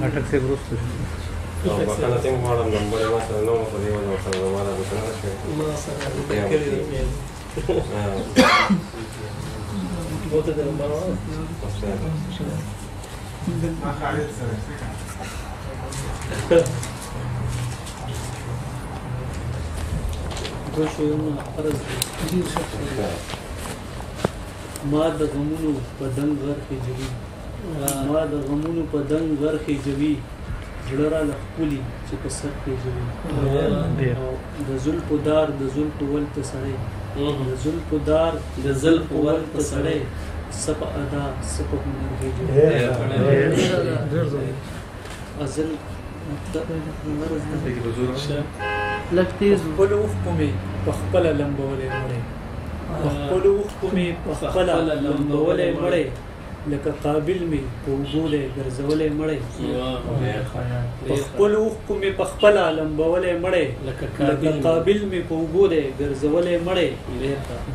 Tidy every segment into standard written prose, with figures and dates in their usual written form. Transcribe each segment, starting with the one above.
अटक से ग्रुप بخانه تیم غواړم نمبر یې ما سره نه وه په دې وجه ورسره زما دا ګوته نه شوې ما د غمونو په دنګ غرخې جوي ما د غمونو په دنګ غرخې جوي زړه را لخپلي چې په سر کې جوي د زلفو دار د زلفو ول ته سړی د زلفو دار د زلفو ول ته سړی سپ ادا سپ هنر کې جوي ازل لکتیز خپل اوښکو مې په خپله لمبولې مړې په خپلو اوښکو مې په خپله لمبولې مړې لکه قابل مې په اوبو دی ګرځولی مړی په خپلو اوښکو مې په خپله لمبولی مړی لکه قابل مې په اوبو دی ګرځولی مړی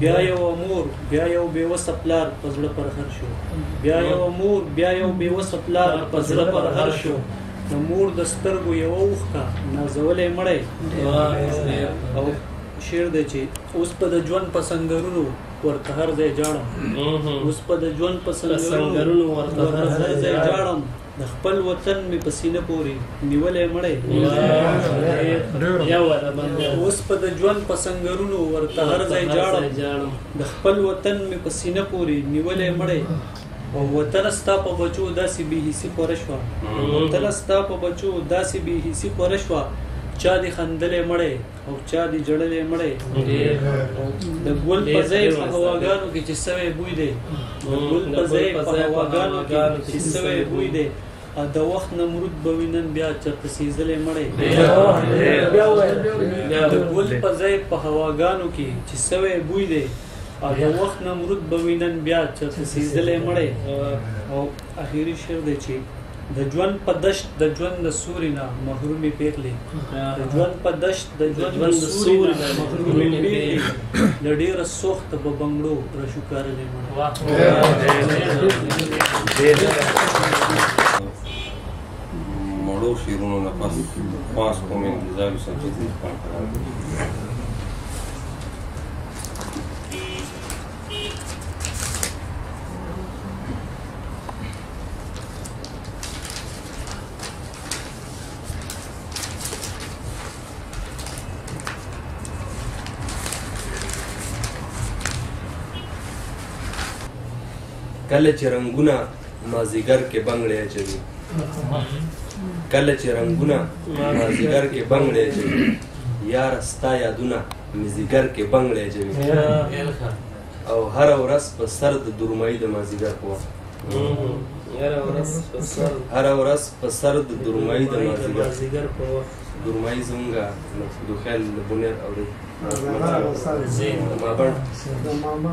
بیا یو مور بیا یو بېوسه پلار په زړه پرهر شو بیا یو مور بیا یو بېوسه پلار په زړه پرهر شو د مور د سترګو یوه اوښکه نازولی مړی او شعر دی چې اوس په د ژوند په سنګرونو ورته هر ځای جاړم اوس په د ژوند په سنګرونو ورته هر ځای جاړم د خپل وطن مې په سینه پورې نیولی مړی اوس په د ژوند په سنګرونو ورته هر ځای جاړم د خپل وطن مې په سینه پورې نیولی مړی او وطن ستا په بچو داسې بې حسي خوره شوه وطن ستا په بچو داسې بې حسي خوره شوه چا دې خندلې مړی او چا دې جړلې مړی د ګل په ځای په هواګانو کې چې سوی بوی دی د ګل په ځای په هواګانو کې چې سوی بوی دی د وخت نمرود به وي نن بیا چېرته سېزلی مړی د ګل په ځای په هواګانو کې چې سوی بوی دی د وخت نمرود به وي نن بیا چېرته سېزلی مړی او اخري شعر دی چې د ژوند په دشت د ژوند د سوري نه محرومې پېغلې د ژوند په دشت د ژوند د سوري نه محرومې پېغلې له ډېره سوخته به بنګړو راشوکارلې مړی مړو شعرونو نه پس خاص کوم انتظار سنجیدګي قرار کله چې رنگونه مازیګر کې بنګړې اچوي کله چې رنگونه مازیګر کې بنګړې اچوي یاره ستا یادونه مې ځیګر کې بنګړې اچوي او هره ورځ په سر د دورمایي د مازیګر په وخت هره ورځ په سر د دورمایي د مازیګر په وخت دورمایي زمونږه د خیل د بنیر او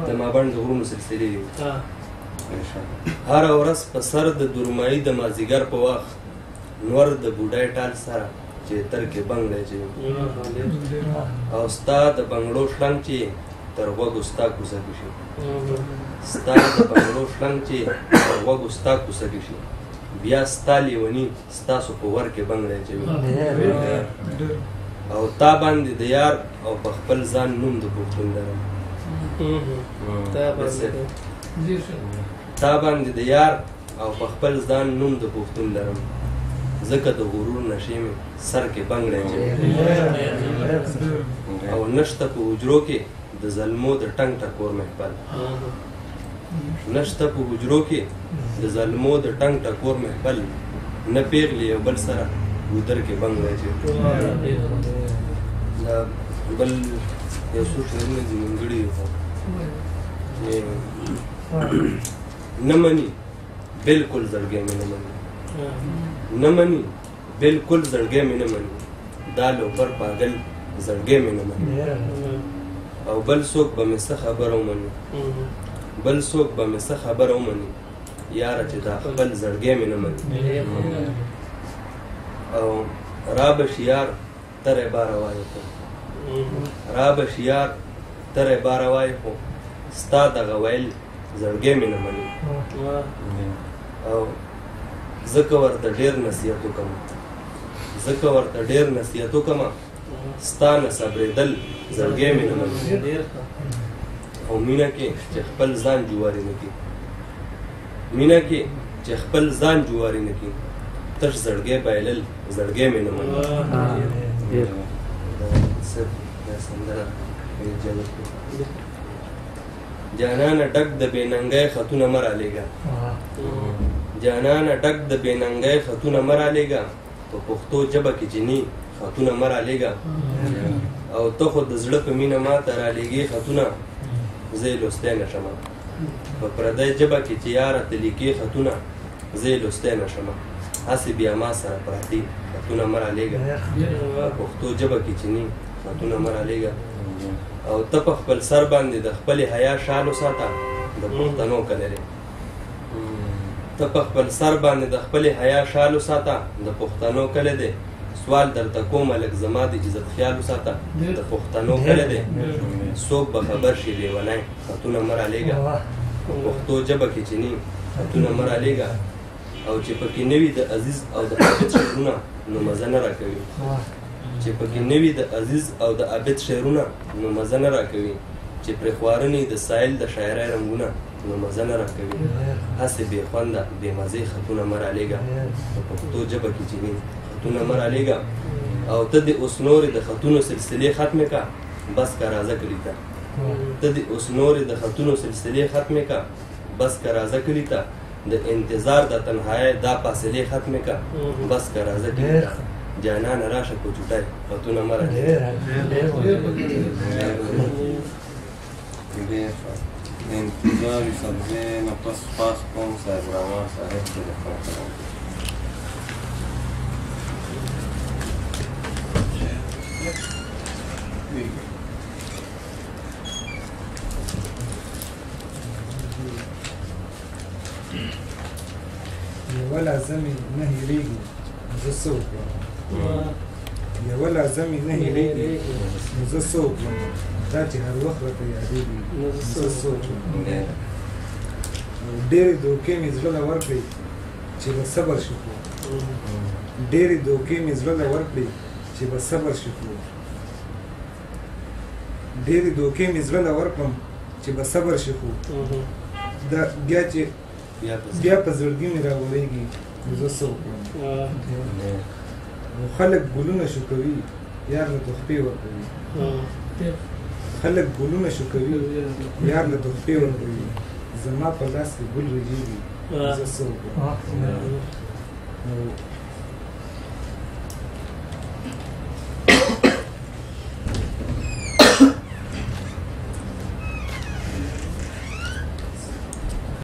د مابند د غرونو سلسلې دي هره ورځ په سر د دورمایي د مازیګر په وخت نور د بوډای ټال سره چې تر کې بنګړی چې او ستا د بنګړو شلنګ چې تر غوږو ستا کوڅه کې شي ستا د بنګړو شلنګ چې تر غوږو ستا کوڅه کې شي بیا ستا لیوني ستاسو په ور کې بنګړی چې او تا باندې د یار او په خپل ځان نوم د پښتون لرم تا باندې د یار او په خپل ځان نوم د پښتون لرم ځکه د غرور نشې مې سر کې بنګړی او نشته په حجرو کې د ظلمو د ټنګ ټکور محفل نشته په حجرو کې د ظلمو د ټنګ ټکور محفل نه پیغلې یو بل سره ګودر کې بنګړی دا بل یو څو شعرونه دي نیمګړي نه مني بالکل زړګی مې نه مني نه مني بالکل زړګی مې نه مني دا لوپر پاگل زړګی مې نه مني او بل څوک به مې څه خبره ومني بل څوک به مې څه خبره ومني یاره چې دا خپل زړګی مې نه مني او را به شي یار ترې باره وایې خو را به شي یار ترې باره وایې خو ستا دغه ویل زړګی مې نه مني او ځکه ورته ډېر نصیحت وکړم ستا نه صبرېدل زړګی مې نه مني او مینه کې چې خپل ځان جواري نه کړي تش زړګی بایلل زړګی مې نه مني جانانه ډک د بېننګۍ خطونه مه رالیږه په پښتو ژبه کې جني خطونه مه رالیږه او ته خو د زړه په مینه ماته رالیږې خطونه زه یې لوستی نه شمه په پردۍ ژبه کې چې یاره ته لیکې خطونه زه یې لوستی نه شمه هسې بیا ما سره پراتې خطونه مه رالیږه په پښتو ژبه کې جني خطونه مه رالیږه او ته په خپل سر باندې د خپلې حیا شال وساته د پښتنو کلی دی سوال درته کومه لږ زما د عزت خیال وساته د پښتنو کلی دی څوک به خبر شي لیونی خطونه مه رالیږه په پښتو ژبه کې چې ني خطونه مه رالیږه او چې پکې نه وي د عزیز او د عابد شعرونه نو مزه نه راکوي چې پرې خوارني د سایل د شاعرۍ رنګونه نو مزه نه راکوي هسې بې خونده بې مزې خطونه مه رالیږه په پښتو ژبه کې چې ني خطونه مه رالیږه او ته د اوس نورې د خطونو سلسلې ختمې که بس که راځه کلي ته د انتظار د تنهایی دا فاصلې ختمې که بس که راځه کلي ته جانانه راشه په چوټی خطونه مه رالیږه د انتظار سبزې نه پس پاس کوم صاحب رحمان صاحب تلیفون کوم یوه لازمې نه هېرېږي زه څه وکړم دا چې هر وخت راته یادېږي زه څه وکړم ډېرې دوکې مې زړه له ورکړې چې به صبر شي خو ډېرې دوکې مې زړه له ورکړې چې به صبر شي خو ډېرې دوکې مې زړه له ورکړم چې به صبر شي خو دا بیا چې بیا په زړګي مې راورېږي نو زه څه وکړم خلک ګلونه شوکوي یار له تحفې ورکوي یار له تحفې ورکوي زما په لاس کې ګل رژېږي زه څه وکړم